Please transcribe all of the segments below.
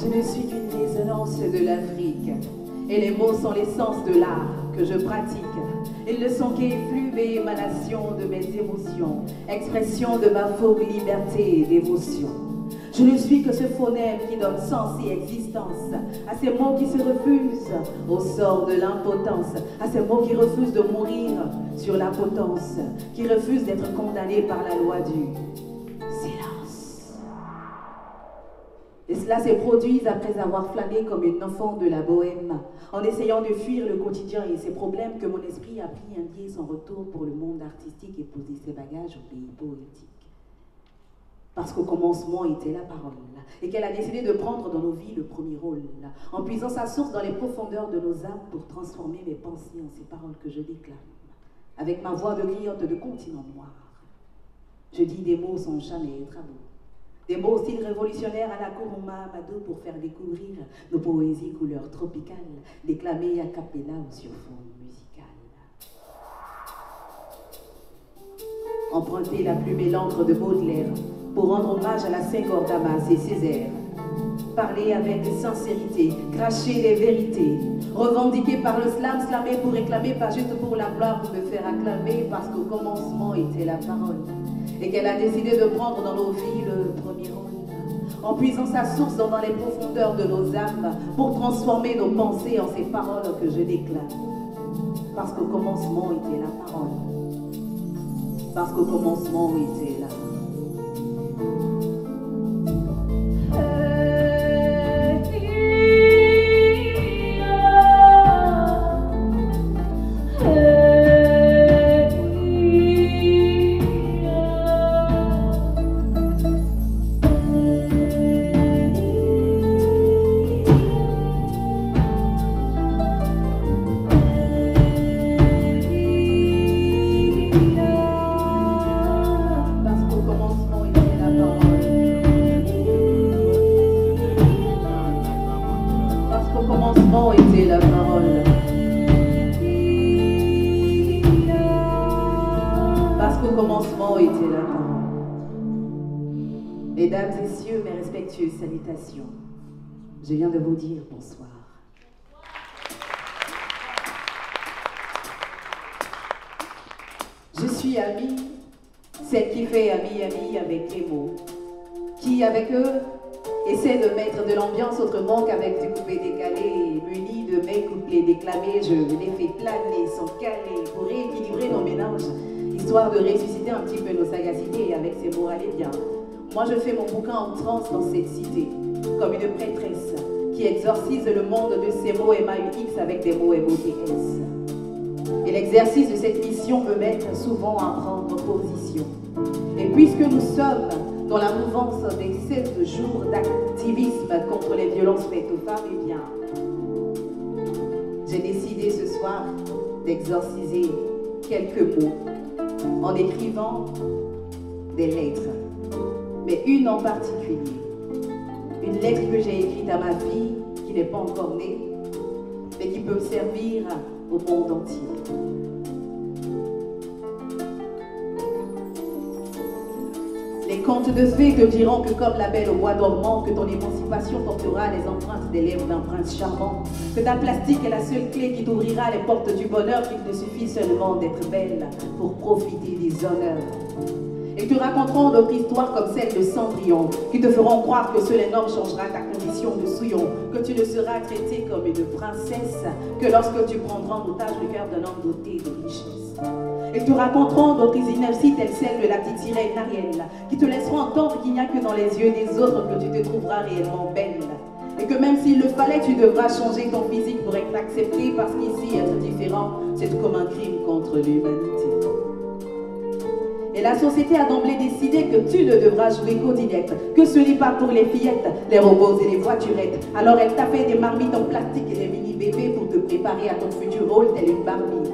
Je ne suis qu'une résonance de l'Afrique, et les mots sont l'essence de l'art que je pratique. Ils ne sont qu'effluves et émanations de mes émotions, expression de ma fauve liberté et dévotion. Je ne suis que ce phonème qui donne sens et existence à ces mots qui se refusent au sort de l'impotence, à ces mots qui refusent de mourir sur la potence, qui refusent d'être condamnés par la loi du silence. Et cela s'est produit après avoir flâné comme une enfant de la bohème, en essayant de fuir le quotidien et ses problèmes, que mon esprit a pris un pied sans retour pour le monde artistique et posé ses bagages au pays poétique. Parce qu'au commencement était la parole, et qu'elle a décidé de prendre dans nos vies le premier rôle, en puisant sa source dans les profondeurs de nos âmes pour transformer mes pensées en ces paroles que je déclame, avec ma voix de griotte de continent noir. Je dis des mots sans jamais être à bout, des mots au style révolutionnaire à la Kuruma Amado pour faire découvrir nos poésies couleurs tropicales, déclamées a cappella ou sur fond musical. Emprunter la plume et l'encre de Baudelaire pour rendre hommage à la Senghor Damas et Césaire. Parler avec sincérité, cracher les vérités, revendiquer par le slam, slammer pour réclamer, pas juste pour la gloire, pour me faire acclamer, parce qu'au commencement était la parole, et qu'elle a décidé de prendre dans nos vies le premier rôle, en puisant sa source dans les profondeurs de nos âmes, pour transformer nos pensées en ces paroles que je déclame. Parce qu'au commencement était la parole, parce qu'au commencement était la parole. Mesdames et messieurs, mes respectueuses salutations. Je viens de vous dire bonsoir. Je suis amie, celle qui fait ami-ami avec les mots, qui avec eux essaie de mettre de l'ambiance autrement qu'avec du coupé décalé, muni de mes couplets déclamés, je les fais planer sans caler pour rééquilibrer nos mélanges, histoire de ressusciter un petit peu nos sagacités avec ces mots allez bien. Moi je fais mon bouquin en transe dans cette cité, comme une prêtresse qui exorcise le monde de ces mots MAUX avec des mots MOTS. Et l'exercice de cette mission me mène souvent à prendre position. Et puisque nous sommes dans la mouvance des 7 jours d'activisme contre les violences faites aux femmes, eh bien, j'ai décidé ce soir d'exorciser quelques mots en écrivant des lettres. Mais une en particulier, une lettre que j'ai écrite à ma fille, qui n'est pas encore née, mais qui peut me servir au monde entier. Les contes de fées te diront que comme la belle au bois dormant, que ton émancipation portera les empreintes des lèvres d'un prince charmant, que ta plastique est la seule clé qui t'ouvrira les portes du bonheur, qu'il te suffit seulement d'être belle pour profiter des honneurs. Et te raconteront d'autres histoires comme celle de Cendrillon, qui te feront croire que seul un homme changera ta condition de souillon, que tu ne seras traitée comme une princesse que lorsque tu prendras en otage le cœur d'un homme doté de richesse. Ils te raconteront d'autres inerties telles celles de la petite sirène Ariel, qui te laisseront entendre qu'il n'y a que dans les yeux des autres que tu te trouveras réellement belle. Et que même s'il le fallait, tu devras changer ton physique pour être accepté, parce qu'ici, être différent, c'est comme un crime contre l'humanité. Et la société a d'emblée décidé que tu ne devras jouer qu'Odinette, que ce n'est pas pour les fillettes, les robots et les voiturettes. Alors elle t'a fait des marmites en plastique et des mini-bébés pour te préparer à ton futur rôle telle une Barbie,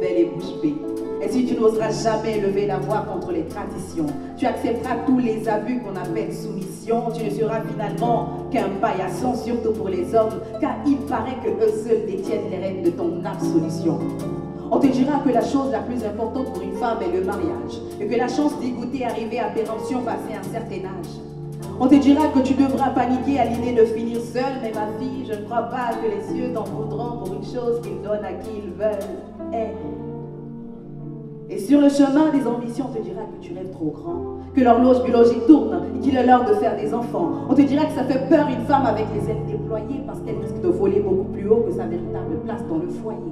belle et bouche bée. Et si tu n'oseras jamais lever la voix contre les traditions, tu accepteras tous les abus qu'on appelle soumission, tu ne seras finalement qu'un paillasson, surtout pour les hommes, car il paraît que eux seuls détiennent les rênes de ton absolution. On te dira que la chose la plus importante pour une femme est le mariage, et que la chance d'y goûter arriver à péremption passé un certain âge. On te dira que tu devras paniquer à l'idée de finir seule, mais ma fille, je ne crois pas que les cieux t'en voudront pour une chose qu'ils donnent à qui ils veulent. Et sur le chemin des ambitions, on te dira que tu rêves trop grand, que l'horloge biologique tourne et qu'il est l'heure de faire des enfants. On te dira que ça fait peur une femme avec les ailes déployées parce qu'elle risque de voler beaucoup plus haut que sa véritable place dans le foyer.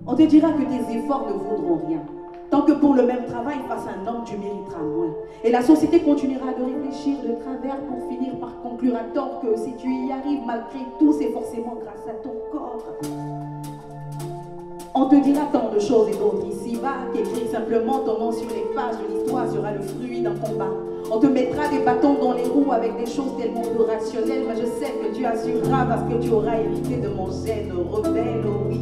On te dira que tes efforts ne vaudront rien, tant que pour le même travail, face à un homme, tu mériteras moins. Et la société continuera de réfléchir de travers pour finir par conclure à tort que si tu y arrives malgré tout, c'est forcément grâce à ton corps. On te dira tant de choses et d'autres ici-bas qu'écrire simplement ton nom sur les pages de l'histoire sera le fruit d'un combat. On te mettra des bâtons dans les roues avec des choses tellement peu rationnelles, mais je sais que tu assureras parce que tu auras hérité de mon gène rebelle, oh oui.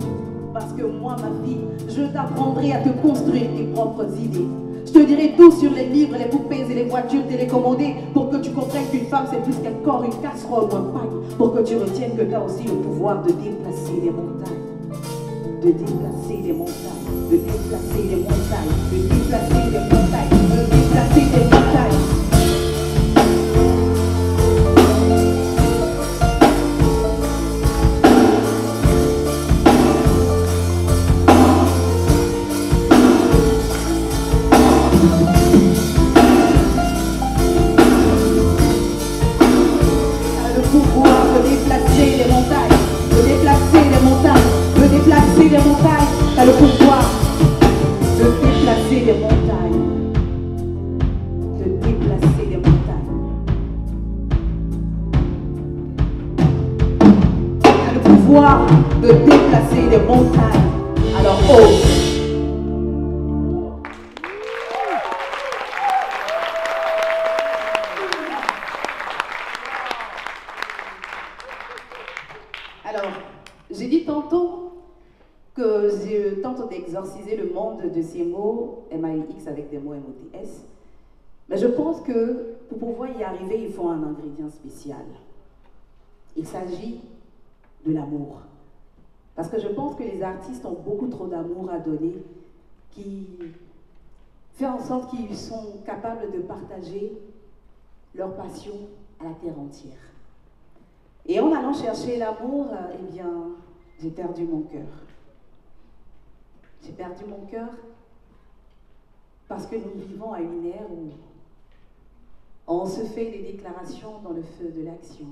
Parce que moi, ma fille, je t'apprendrai à te construire tes propres idées. Je te dirai tout sur les livres, les poupées et les voitures télécommandées pour que tu comprennes qu'une femme c'est plus qu'un corps, une casserole ou un pagne. Pour que tu retiennes que tu as aussi le pouvoir de déplacer des montagnes. De déplacer des montagnes, de déplacer des montagnes, de déplacer des montagnes, de déplacer des montagnes. Le pouvoir de déplacer les montagnes, de déplacer les montagnes. De déplacer les montagnes, t'as le pouvoir de déplacer les montagnes, de déplacer les montagnes. T'as le pouvoir de déplacer les montagnes. Alors ose. Alors, j'ai dit tantôt que je tente d'exorciser le monde de ces mots MAUX avec des mots MOTS. Mais je pense que pour pouvoir y arriver, il faut un ingrédient spécial. Il s'agit de l'amour. Parce que je pense que les artistes ont beaucoup trop d'amour à donner qui fait en sorte qu'ils sont capables de partager leur passion à la terre entière. Et en allant chercher l'amour, eh bien, j'ai perdu mon cœur. J'ai perdu mon cœur parce que nous vivons à une ère où on se fait des déclarations dans le feu de l'action.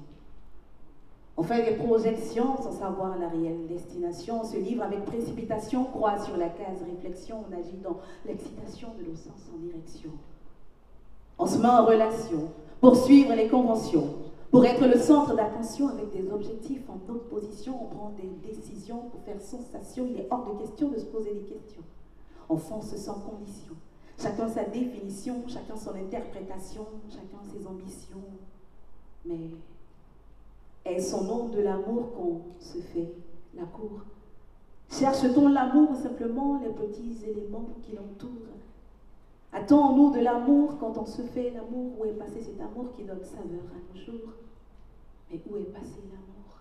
On fait des projections sans savoir la réelle destination. On se livre avec précipitation, croit sur la case réflexion. On agit dans l'excitation de nos sens en direction. On se met en relation pour suivre les conventions. Pour être le centre d'attention avec des objectifs en opposition, on prend des décisions pour faire sensation. Il est hors de question de se poser des questions. On fonce sans condition. Chacun sa définition, chacun son interprétation, chacun ses ambitions. Mais est-ce au nom de l'amour qu'on se fait la cour? Cherche-t-on l'amour ou simplement les petits éléments qui l'entourent? Attends-nous de l'amour quand on se fait l'amour? Où est passé cet amour qui donne saveur à nos jours? Mais où est passé l'amour?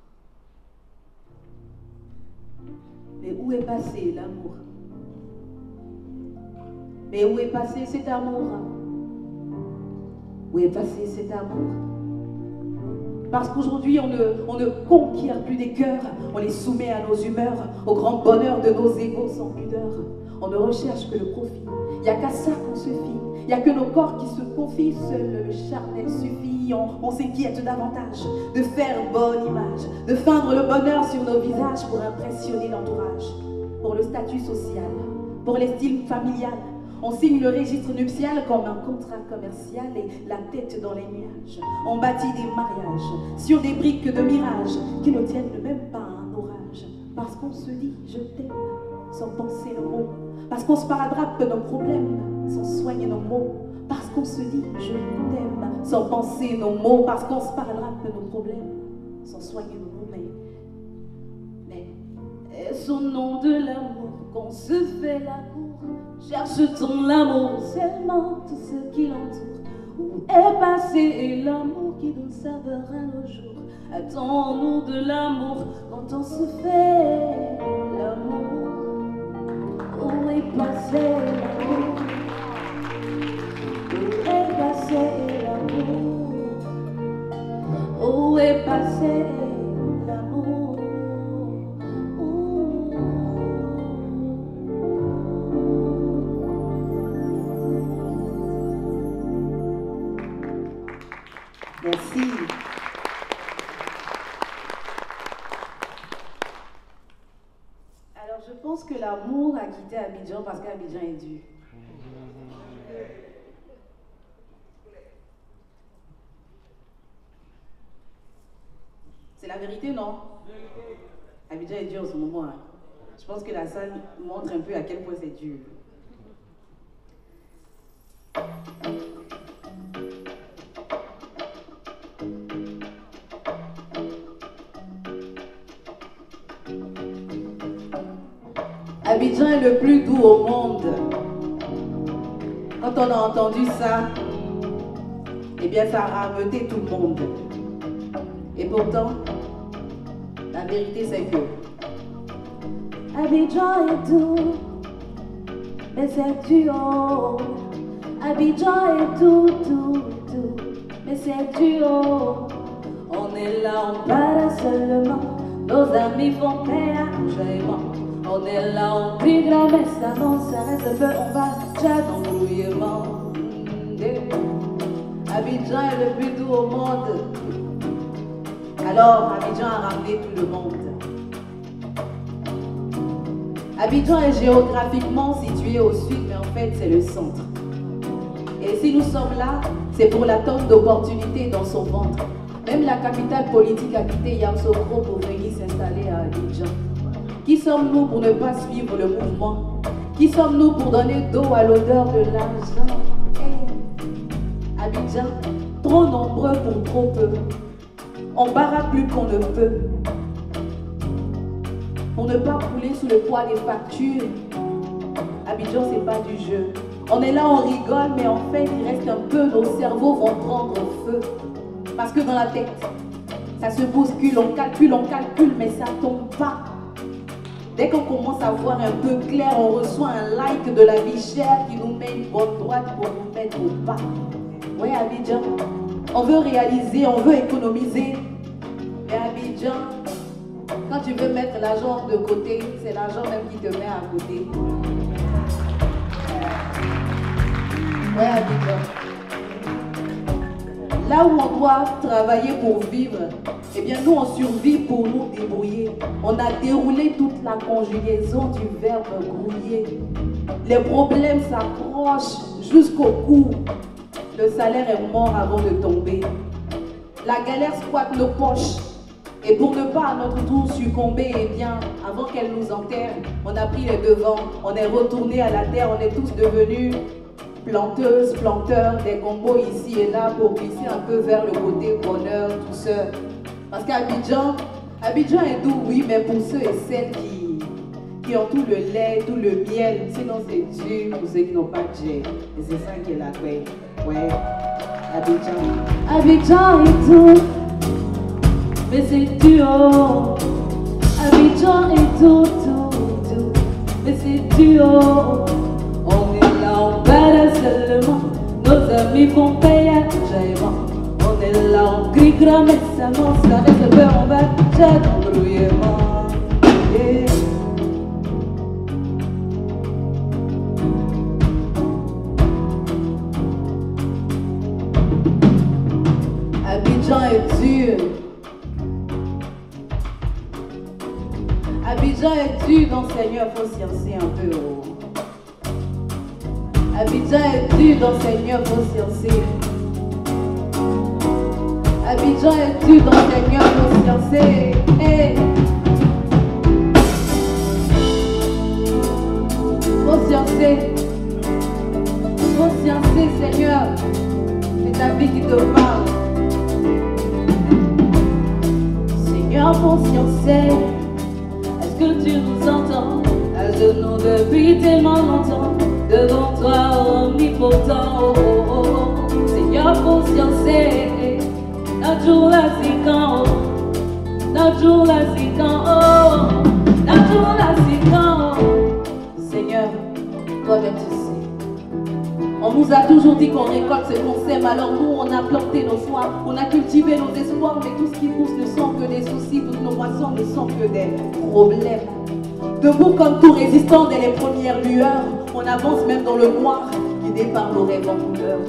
Mais où est passé l'amour? Mais où est passé cet amour? Où est passé cet amour? Parce qu'aujourd'hui, on ne conquiert plus des cœurs, on les soumet à nos humeurs, au grand bonheur de nos égos sans pudeur. On ne recherche que le profit. Il n'y a qu'à ça qu'on se fie. Il n'y a que nos corps qui se confient. Seul le charnel suffit. On s'inquiète davantage de faire bonne image, de feindre le bonheur sur nos visages pour impressionner l'entourage, pour le statut social, pour l'estime familiale. On signe le registre nuptial comme un contrat commercial et la tête dans les nuages. On bâtit des mariages sur des briques de mirage qui ne tiennent même pas à un orage. Parce qu'on se dit je t'aime sans penser le mot. Parce qu'on se paradrape nos problèmes sans soigner nos mots. Parce qu'on se dit je t'aime sans penser nos mots. Parce qu'on se paradrape nos problèmes sans soigner nos mots. Mais est-ce au nom de l'amour qu'on se fait la cour? Cherche-t-on l'amour, seulement tout ce qui l'entoure? Où est passé l'amour qui donne saveur à nos jours? Attends-nous de l'amour quand on se fait l'amour? Où est passé l'amour? Où est passé l'amour? Où est passé l'amour? Merci. Alors je pense que l'amour a quitté Abidjan parce qu'Abidjan est dur. C'est la vérité, non? Abidjan est dur en ce moment. Hein. Je pense que la salle montre un peu à quel point c'est dur. Abidjan est le plus doux au monde. Quand on a entendu ça, eh bien ça a rameuté tout le monde. Et pourtant, la vérité c'est que Abidjan est doux, mais c'est dur. Abidjan est doux, doux, doux, mais c'est dur. On est là, on parle seulement, nos amis font pénagement. On est là, on crie grave, mais ça avance, ça reste peu, on va déjà d'embrouillement. Abidjan est le plus doux au monde. Alors, Abidjan a ramené tout le monde. Abidjan est géographiquement situé au sud, mais en fait, c'est le centre. Et si nous sommes là, c'est pour la tonne d'opportunités dans son ventre. Même la capitale politique a quitté Yamoussoukro pour venir s'installer à Abidjan. Qui sommes-nous pour ne pas suivre le mouvement? Qui sommes-nous pour donner dos à l'odeur de l'argent? Hey. Abidjan, trop nombreux pour trop peu. On barra plus qu'on ne peut. Pour ne pas couler sous le poids des factures. Abidjan, c'est pas du jeu. On est là, on rigole, mais en fait, il reste un peu, nos cerveaux vont prendre feu. Parce que dans la tête, ça se bouscule, on calcule, mais ça tombe pas. Dès qu'on commence à voir un peu clair, on reçoit un like de la vie chère qui nous met une bonne droite pour nous mettre au bas. Ouais, Abidjan, on veut réaliser, on veut économiser. Mais Abidjan, quand tu veux mettre l'argent de côté, c'est l'argent même qui te met à côté. Ouais, Abidjan. Là où on doit travailler pour vivre, eh bien nous on survit pour nous débrouiller. On a déroulé toute la conjugaison du verbe grouiller. Les problèmes s'approchent jusqu'au cou. Le salaire est mort avant de tomber. La galère squatte nos poches. Et pour ne pas à notre tour succomber, eh bien, avant qu'elle nous enterre, on a pris les devants, on est retourné à la terre, on est tous devenus planteuses, planteurs, des combos ici et là pour glisser un peu vers le côté bonheur, douceur. Parce qu'Abidjan, Abidjan est doux, oui, mais pour ceux et celles qui ont tout le lait, tout le miel, sinon c'est dur pour ceux qui n'ont pas de jet. Et c'est ça qui est la paix. Ouais, Abidjan. Abidjan est doux, mais c'est dur. Abidjan est doux, doux, doux, mais c'est dur. On est là, on parle seulement, nos amis font payer jaillement. On est là, on crie grand, mais ça monte, ça reste peur, on va déjà d'embrouillement. Yeah. Abidjan est dur. Abidjan est dur, donc Seigneur, faut sciencer un peu. Abidjan est dur, donc Seigneur, faut sciencer. Abidjan est dur, donc Seigneur, faut sciencer. Hey. Faut sciencer. Faut sciencer, Seigneur. C'est ta vie qui te parle. Seigneur, faut sciencer. Est-ce que tu nous entends? À genoux depuis tellement longtemps, devant toi omnipotent. Oh, oh, oh. Seigneur, faut sciencer. Notre jour là c'est quand, notre jour là c'est quand, oh, notre jour là c'est quand. Seigneur, toi-même tu sais. On On nous a toujours dit qu'on récolte ce qu'on sème. Alors nous, on a planté nos foi, on a cultivé nos espoirs. Mais tout ce qui pousse ne sont que des soucis. Toutes nos moissons ne sont que des problèmes. Debout comme tout résistant dès les premières lueurs, on avance même dans le noir, guidé par nos rêves en couleur.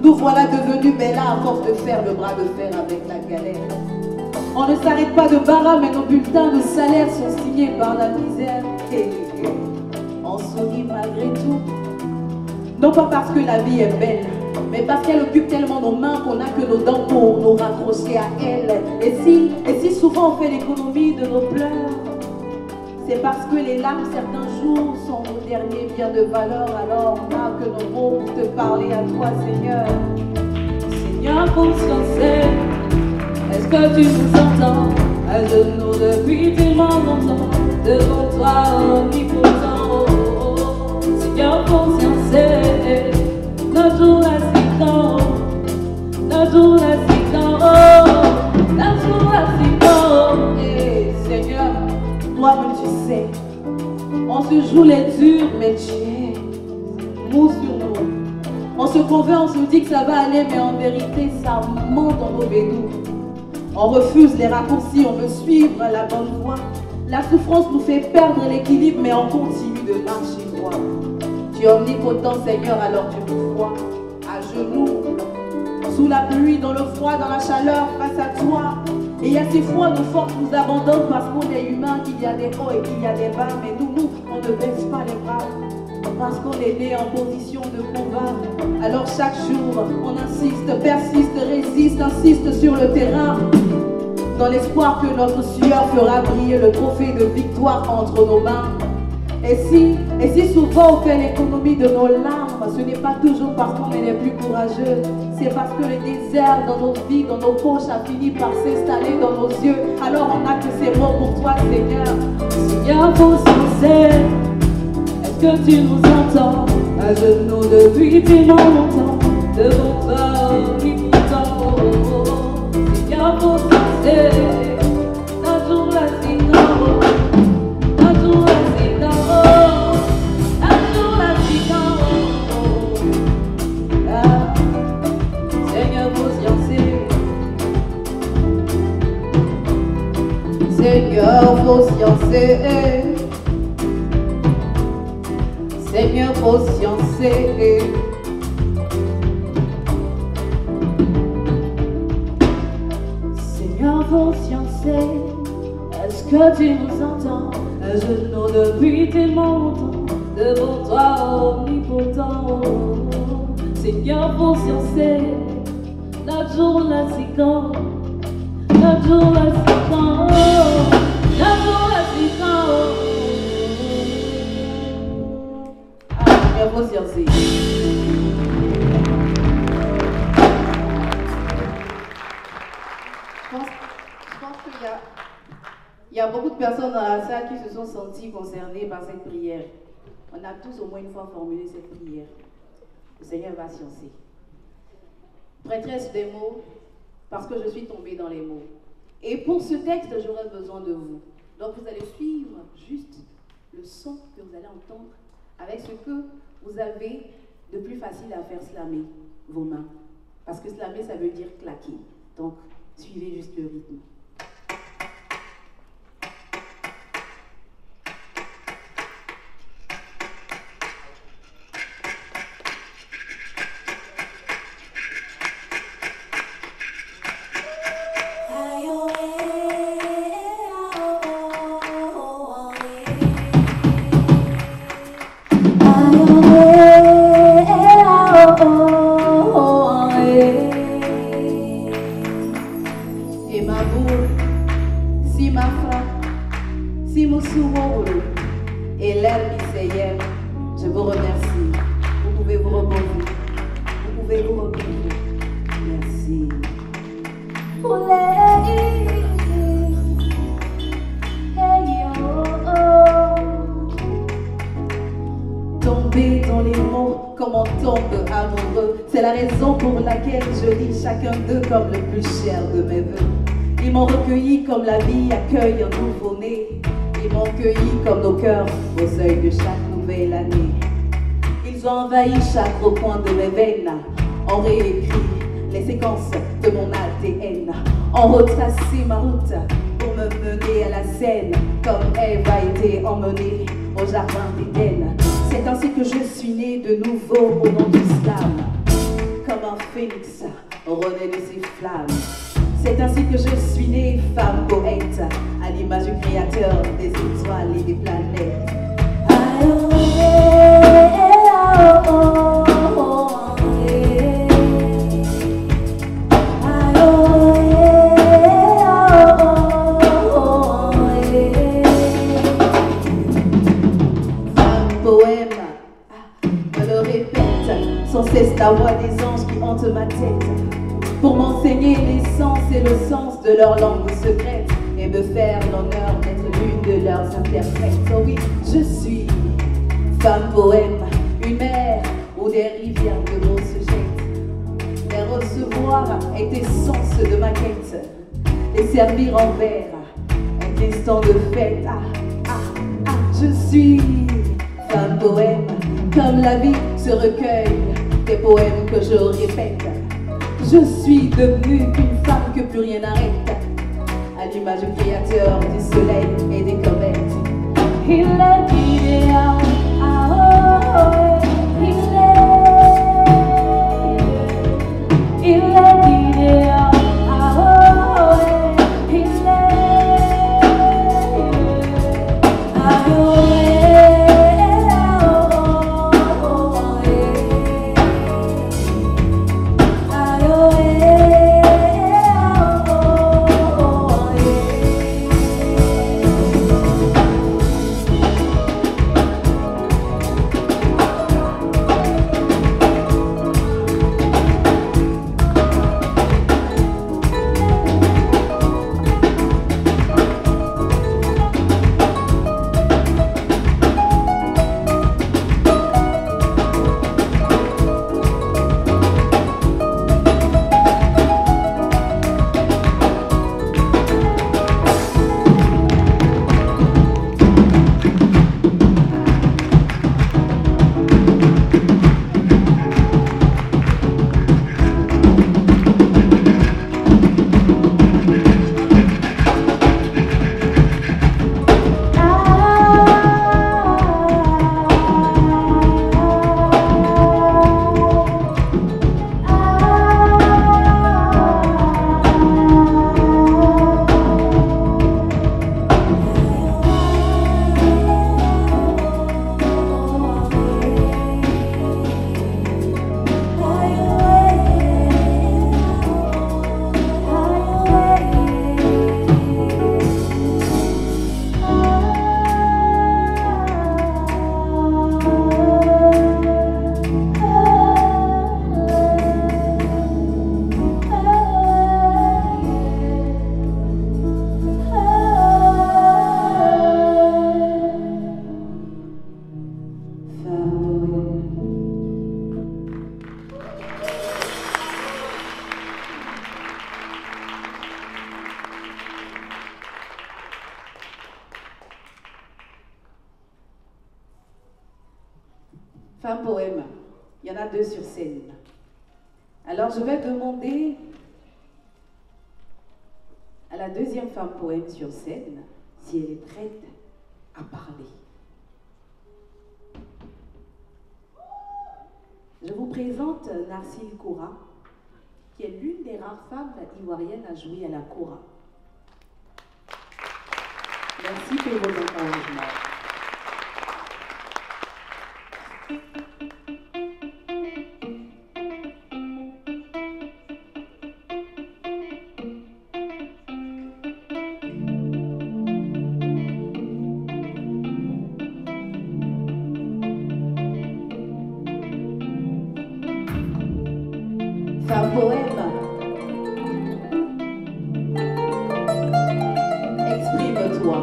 Nous voilà devenus Bella à force de faire le bras de fer avec la galère. On ne s'arrête pas de bara, mais nos bulletins de salaire sont signés par la misère. Et on sourit malgré tout. Non pas parce que la vie est belle, mais parce qu'elle occupe tellement nos mains qu'on n'a que nos dents pour nous raccrocher à elle. Et si souvent on fait l'économie de nos pleurs, c'est parce que les larmes certains jours sont nos derniers biens de valeur. Alors on n'a que nos mots pour te parler à toi, Seigneur. Seigneur, conscience, est-ce que tu nous entends? À genoux depuis tellement longtemps, devant toi omnipotent. Seigneur, conscience, notre jour l'assistant, notre jour l'assistant, notre jour l'assistant. Et Seigneur, toi-même tu sais, on se joue les durs, mais tu es mou sur nous. On se convainc, on se dit que ça va aller, mais en vérité, ça ment dans nos bédous. On refuse les raccourcis, on veut suivre la bonne voie. La souffrance nous fait perdre l'équilibre, mais on continue de marcher droit. Tu es omnipotent, Seigneur, alors tu nous vois à genoux, sous la pluie, dans le froid, dans la chaleur, face à toi. Et il y a ces fois, nos forces nous abandonnent parce qu'on est humain, qu'il y a des hauts et qu'il y a des bas. Mais nous, on ne baisse pas les bras parce qu'on est né en position de combat. Alors chaque jour, on insiste, persiste, résiste, insiste sur le terrain, dans l'espoir que notre sueur fera briller le trophée de victoire entre nos mains. Et si souvent on fait l'économie de nos larmes, ce n'est pas toujours parce qu'on est les plus courageux, c'est parce que le désert dans nos vies, dans nos poches a fini par s'installer dans nos yeux. Alors on n'a que ces mots pour toi, Seigneur. Seigneur, vous sincère, est-ce que tu nous entends? À genoux depuis tellement longtemps, devant toi omnipotent. Seigneur, vous sincère, notre jour l'assistant. Seigneur, faut sciencer. Seigneur, faut sciencer. Seigneur, faut sciencer. Est-ce que tu nous entends? À genoux depuis tellement longtemps, devant toi omnipotent. Seigneur, faut sciencer. Notre jour l'assistant. Notre jour l'assistant. Notre jour l'assistant. Faut sciencer. Je pense qu'il y a beaucoup de personnes dans la salle qui se sont senties concernées par cette prière. On a tous au moins une fois formulé cette prière. Le Seigneur va sciencer. Prêtresse des mots, parce que je suis tombée dans les mots. Et pour ce texte, j'aurai besoin de vous. Donc vous allez suivre juste le son que vous allez entendre avec ce que vous avez de plus facile à faire slammer vos mains. Parce que slammer, ça veut dire claquer. Donc, suivez juste le rythme. Comme la vie accueille un nouveau-né, ils m'ont cueilli comme nos cœurs au seuil de chaque nouvelle année. Ils Ils ont envahi chaque recoin de mes veines, ont réécrit les séquences de mon ADN, ont retracé ma route pour me mener à la scène, comme Ève a été emmenée au jardin d'Éden. C'est ainsi que je suis née de nouveau au nom du slam, comme un phénix renaît de ses flammes. C'est ainsi que je suis née femme poète, à l'image du créateur des étoiles et des planètes. Sans cesse la voix des anges qui hantent ma tête pour m'enseigner l'essence et le sens de leur langue secrète et me faire l'honneur d'être l'une de leurs interprètes. Oh oui, je suis femme poème, une mer où des rivières de mots se jettent. Les recevoir est essence de ma quête, les servir en verre est instant de fête. Je suis femme poème, comme la vie se recueille des poèmes que je répète. Je suis devenue une femme que plus rien n'arrête, à l'image du créateur du soleil et des comètes. Il est idéal, il est idéal, Femme poème, il y en a deux sur scène. Alors je vais demander à la deuxième femme poème sur scène si elle est prête à parler. Je vous présente Narcille Koura, qui est l'une des rares femmes ivoiriennes à jouer à la kora. Merci pour vos encouragements. Femme poème, exprime-toi.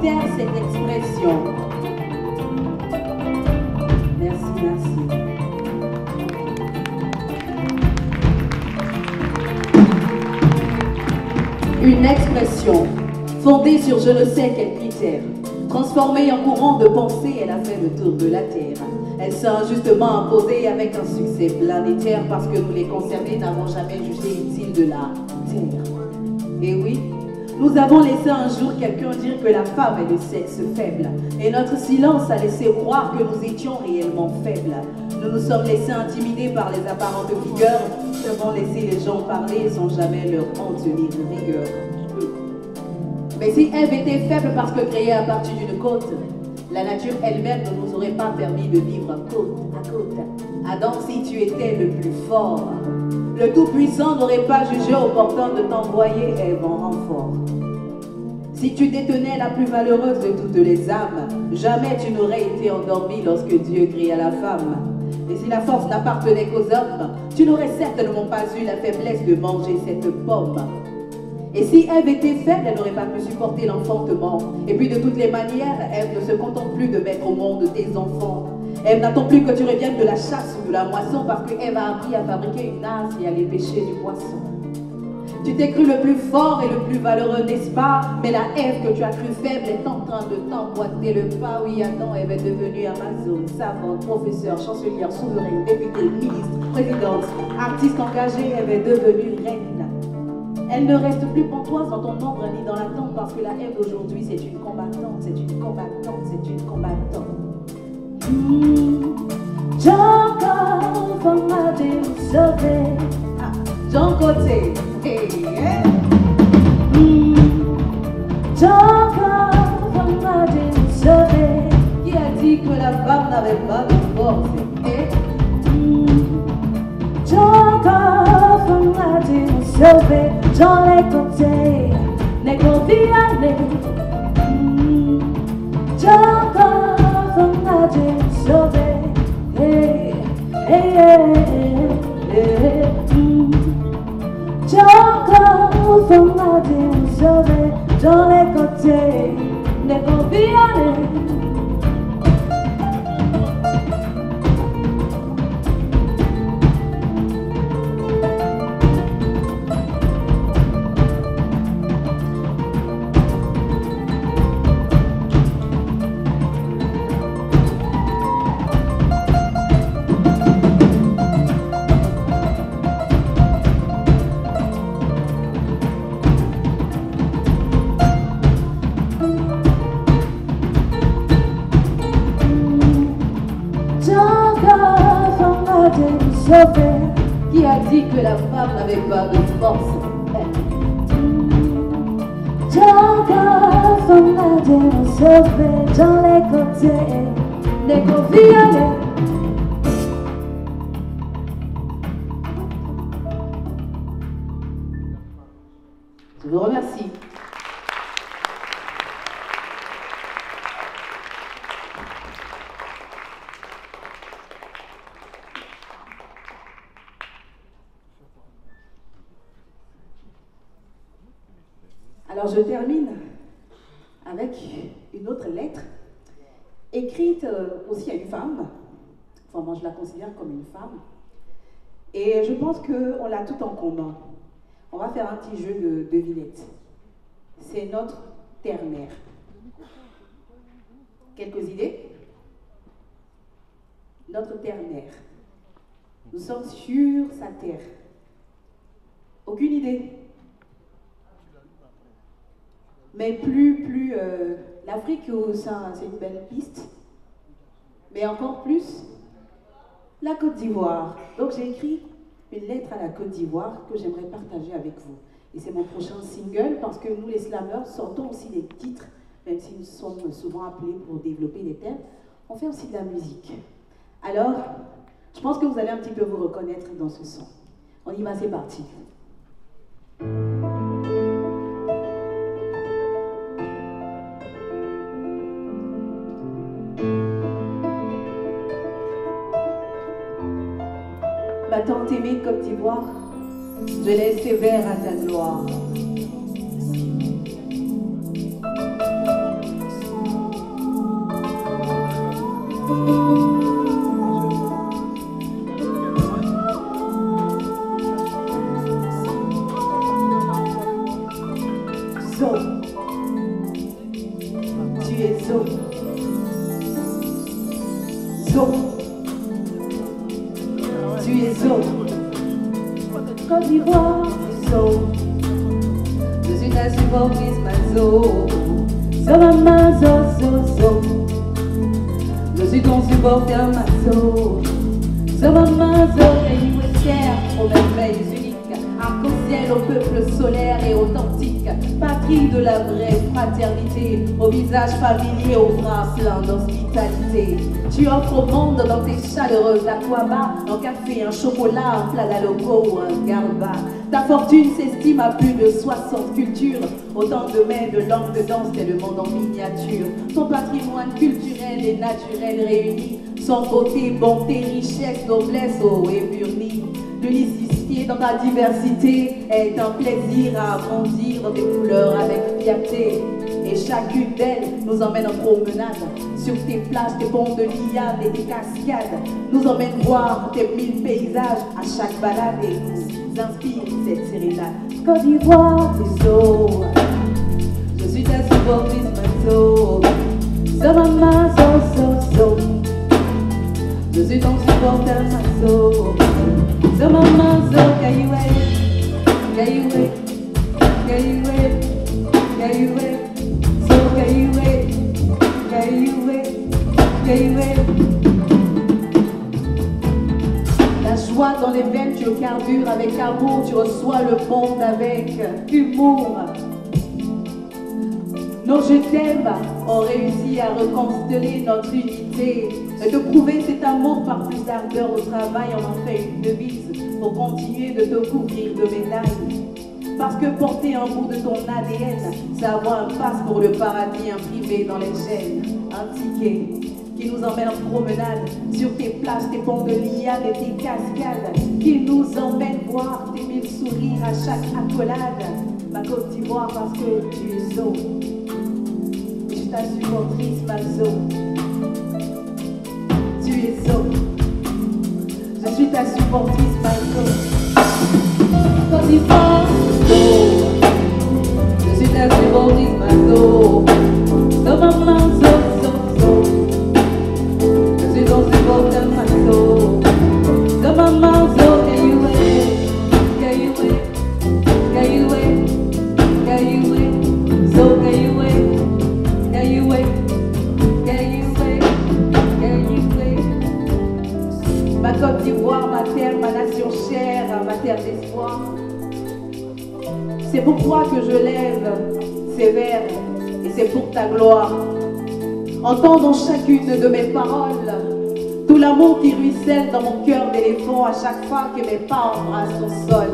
taire cette expression. Merci, merci. Une expression fondée sur je ne sais quel critère, transformée en courant de pensée, elle a fait le tour de la terre. Elle s'est injustement imposée avec un succès planétaire parce que nous les concernés n'avons jamais jugé utile de la terre. Et oui, nous avons laissé un jour quelqu'un dire que la femme est de sexe faible. Et notre silence a laissé croire que nous étions réellement faibles. Nous nous sommes laissés intimider par les apparentes figures. Nous avons laissé les gens parler sans jamais leur en tenir rigueur. Mais si Ève était faible parce que créée à partir d'une côte, la nature elle-même ne nous aurait pas permis de vivre côte à côte. Adam, si tu étais le plus fort, le Tout-Puissant n'aurait pas jugé opportun de t'envoyer Ève en renfort. Si tu détenais la plus valeureuse de toutes les âmes, jamais tu n'aurais été endormi lorsque Dieu créa la femme. Et si la force n'appartenait qu'aux hommes, tu n'aurais certainement pas eu la faiblesse de manger cette pomme. Et si Ève était faible, elle n'aurait pas pu supporter l'enfantement. Et puis de toutes les manières, Ève ne se contente plus de mettre au monde tes enfants. Ève n'attend plus que tu reviennes de la chasse ou de la moisson parce que Ève a appris à fabriquer une nasse et à les pêcher du poisson. Tu t'es cru le plus fort et le plus valeureux, n'est-ce pas? Mais la Ève que tu as cru faible est en train de t'emboîter le pas. Oui, Adam, Ève est devenue Amazone, savante, professeure, chancelière, souveraine, députée, ministre, présidente, artiste engagée. Ève est devenue reine. Elle ne reste plus pantoise dans ton ombre ni dans la tente parce que la Ève d'aujourd'hui c'est une combattante, c'est une combattante, c'est une combattante. J'encore from ma sauvé. Jean Côté. Hey, hey. J'encore from ma sauvé. Qui a dit que la femme n'avait pas de force? J'encore from ma sauvé. J'en ai compté, n'est qu'au violé. J'encore from ma sauvé. Hey, hey, hey, hey. J'encore from ma sauvé. J'en ai compté, n'est qu'au violé. Qui a dit que la femme n'avait pas de force? J'encore from ma sauvé. Dans les côtés, n'est qu'au violet. Je vous remercie. Alors je termine avec une autre lettre écrite aussi à une femme. Enfin moi je la considère comme une femme. Et je pense qu'on l'a tout en commun. On va faire un petit jeu de devinette. C'est notre terre-mère. Quelques idées? Notre terre-mère. Nous sommes sur sa terre. Aucune idée? Mais plus l'Afrique, c'est une belle piste. Mais encore plus, la Côte d'Ivoire. Donc j'ai écrit une lettre à la Côte d'Ivoire que j'aimerais partager avec vous. Et c'est mon prochain single parce que nous les slameurs sortons aussi des titres, même si nous sommes souvent appelés pour développer des thèmes, on fait aussi de la musique. Alors, je pense que vous allez un petit peu vous reconnaître dans ce son. On y va, c'est parti. Ma tante aimée Côte d'Ivoire, je laisse sévère à ta gloire. Zo. Zo. Tu es Zo. Côte d'Ivoire, Zo. Je suis ta supportrice, ma Zo. Zo, maman, Zo, Zo, Zo. Je suis ton supporter, ma Zo. Zo, maman, Zo, et you es fier aux merveilles uniques. Arc-en-ciel au peuple solaire et authentique. Patrie de la vraie fraternité. Au visage familier, aux bras pleins d'hospitalité. Tu offres au monde dans tes chaleureuses aquabas un café, un chocolat, un plat d'aloco ou un garba. Ta fortune s'estime à plus de 60 cultures. Autant de mets, de langues, de danse, c'est le monde en miniature. Ton patrimoine culturel et naturel réuni. Sans beauté, bonté, richesse, noblesse, eau et burnie. De l'isifier dans ta diversité est un plaisir à grandir dans tes couleurs avec fierté. Et chacune d'elles nous emmène en promenade sur tes plages, tes ponts de liane et tes cascades. Nous emmène voir tes 1000 paysages à chaque balade et nous inspire cette sérénade. Côte d'Ivoire, tes eaux. Je suis ta supportrice, ma Zo. Zo, maman, Zo, Zo, Zo. Je suis ton supporter, ma Zo. Zo, maman, Zo, Kayoué, Kayoué, Kayoué, Kayoué, Zo, Kayoué, Kayoué, Kayoué. La joie dans les veines, tu le carbures avec amour, tu reçois le monde avec humour. Nos je t'aime ont réussi à reconsteller notre unité et de prouver cet amour par plus d'ardeur au travail. On en fait une devise pour continuer de te couvrir de médailles. Parce que porter un bout de ton ADN, c'est avoir un passe pour le paradis imprimé dans les gènes. Un ticket qui nous emmène en promenade sur tes plages, tes ponts de liane et tes cascades, qui nous emmène voir tes 1000 sourires à chaque accolade. Ma Côte d'Ivoire parce que tu es Zo. Je suis ta supportrice, ma Zo. Tu es Zo. Je suis ta supportrice, ma Zo. Côte d'Ivoire, Zo. Je suis ta supportrice, ma Zo. Zo, maman, Zo, Zo, Zo. Je suis ton supporter, ma Zo. Zo, maman, Zo, Kayoué, Kayoué, Kayoué, Kayoué, Zo, Kayoué, Kayoué, Kayoué, Kayoué. Ma Côte d'Ivoire, ma terre, ma nation chère, ma terre d'espoir. C'est pourquoi que je lève ces vers et c'est pour ta gloire. Entends dans chacune de mes paroles tout l'amour qui ruisselle dans mon cœur d'éléphant à chaque fois que mes pas embrassent ton sol.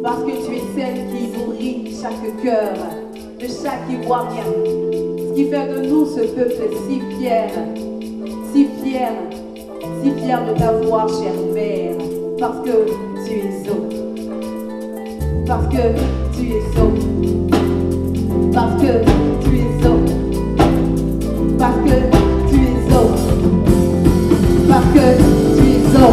Parce que tu es celle qui nourrit chaque cœur, de chaque Ivoirien. Ce qui fait de nous ce peuple si fier, si fier, si fier de t'avoir, chère mère. Parce que tu es Zo. Parce que tu es Zo. Parce que tu es Zo. Parce que tu es Zo. Parce que tu es Zo.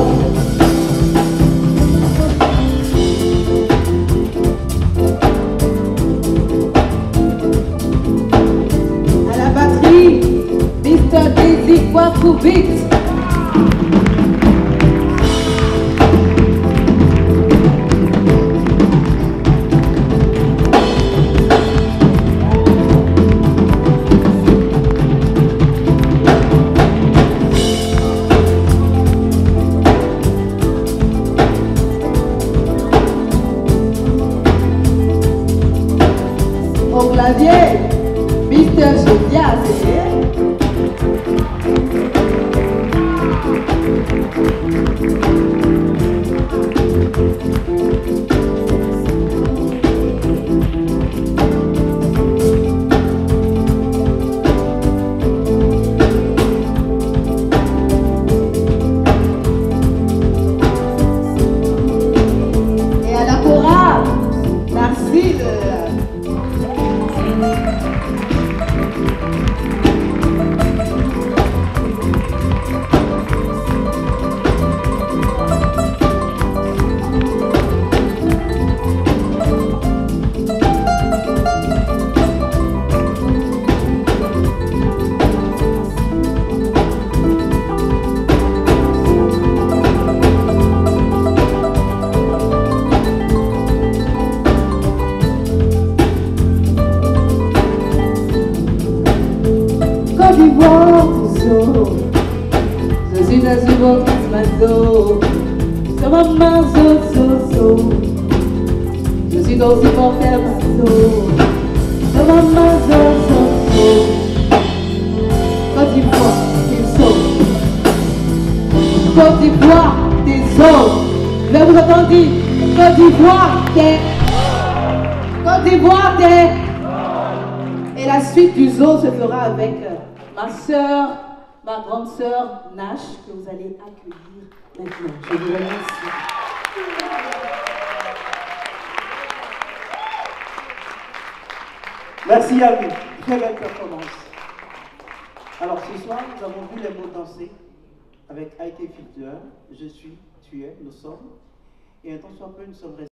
À la batterie, Mr. Daisy Kwakubit. Au clavier, Mr. Jodias. Et à la chorale, merci de... zo. So maman zo. Je suis aussi pour faire ma zo. So maman zo. Côte d'Ivoire, des os. Côte d'Ivoire, des os. Je vais vous entendre dire Côte d'Ivoire, des. Côte d'Ivoire, des. Et la suite du zoo se fera avec ma soeur, ma grande sœur Nash, que vous allez accueillir maintenant. Je vous remercie. Merci Yami, très belle performance. Alors ce soir, nous avons vu les mots danser avec IT Filter, je suis, tu es, nous sommes. Et un temps soit peu, nous sommes restés.